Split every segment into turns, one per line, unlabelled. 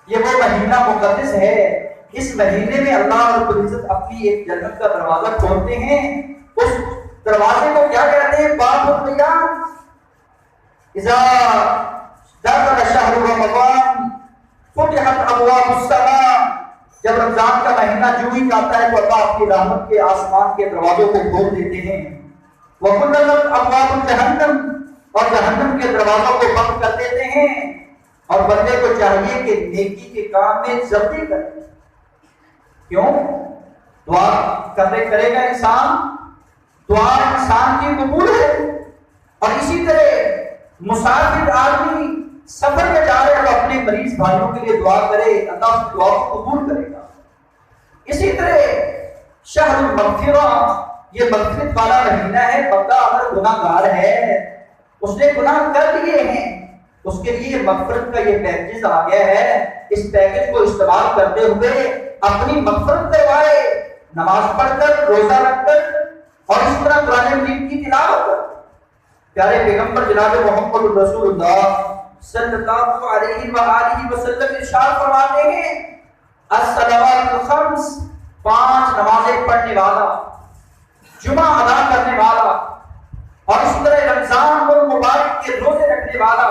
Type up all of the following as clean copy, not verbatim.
یہ وہ مہینہ مقدس ہے، اس مہینے میں اللہ رب العزت اپنی ایک جنت کا دروازہ کھولتے ہیں. اس دروازے کو کیا کہتے ہیں؟ باب الریان. اذا دخل شهر رمضان فتحت ابواب السماء. جب رمضان کا مہینہ جو ہی آتا ہے تو اللہ اپنی رحمت کے آسمان کے دروازوں کو کھول دیتے ہیں. وغلقت ابواب جہنم، اور جہنم کے دروازوں کو بند کر دیتے ہیں. اور بندے کو چاہیے کہ نیکی کے کام میں جلدی کرے. کیوں؟ دعا کرے گا انسان، دعا انسان کی قبول ہے. اور اسی طرح مسافر آدمی سفر میں جا رہے ہیں تو اپنے مریض بھائیوں کے لیے دعا کرے، اللہ اس دعا کو قبول کرے گا. اسی طرح شہر المغفرہ، یہ مغفرت والا مہینہ ہے. بندہ اگر گناہ گار ہے، اس نے گناہ کر لیے ہیں، اس کے لیے مغفرت کا یہ پیکیج آ گیا ہے. اس پیکیج کو استعمال کرتے ہوئے اپنی مغفرت کروائے، نماز پڑھ کر، روزہ رکھ کر، اور اس طرح قرآن مجید کی تلاوت کر. پیارے پیغمبر جناب محمد رسول اللہ صلی اللہ علیہ وآلہ وسلم ارشاد فرماتے ہیں الصلوات الخمس، 5 نمازیں پڑھنے والا، جمعہ ادا کرنے والا، اور اس طرح رمضان المبارک کے روزے رکھنے والا،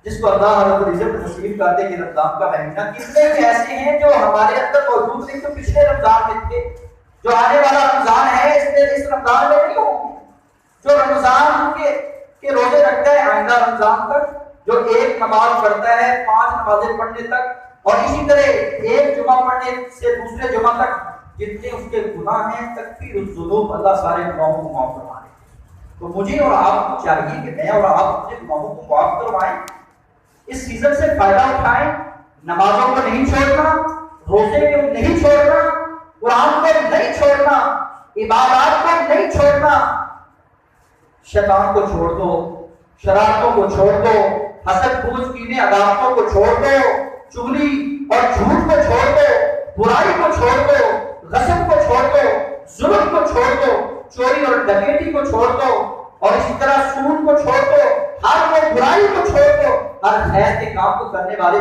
جس کو اللہ رب العزت نصیب کرتے کہ رمضان کا مہینہ. کتنے ایسے ہیں جو ہمارے اندر موجود نہیں، جو پچھلے رمضان میں تھے، جو آنے والا رمضان ہے اس رمضان میں نہیں ہوں گے. جو رمضان کے روزے رکھتا ہے آئندہ رمضان تک، جو ایک نماز پڑھتا ہے 5 نمازیں پڑھنے تک، اور اسی طرح ایک جمعہ پڑھنے سے دوسرے جمعہ تک، جتنے اس کے گناہ ہیں تکفیر الذنوب، اللہ سارے گناہوں کو معاف فرما دے. تو مجھے اور آپ کو چاہیے کہ میں اور آپ اپنے گناہوں کو معاف کروائیں، اس سیزن سے فائدہ اٹھائیں. نمازوں کو نہیں چھوڑنا، روزے کو نہیں چھوڑنا، قرآن کو نہیں چھوڑنا، عبادات کو نہیں چھوڑنا. شیطان کو چھوڑ دو، شرارتوں کو چھوڑ دو، حسد بغض کینے عداوتوں کو چھوڑ دو، چغلی اور جھوٹ کو چھوڑ دو، برائی کو چھوڑ دو، غصب کو چھوڑ دو، ظلم کو چھوڑ دو، چوری اور ڈکیتی کو چھوڑ دو، اور اسی طرح سود کو چھوڑ دو، ہر وہ برائی کو چھوڑ دو، ہر خیر کے کام کو کرنے والے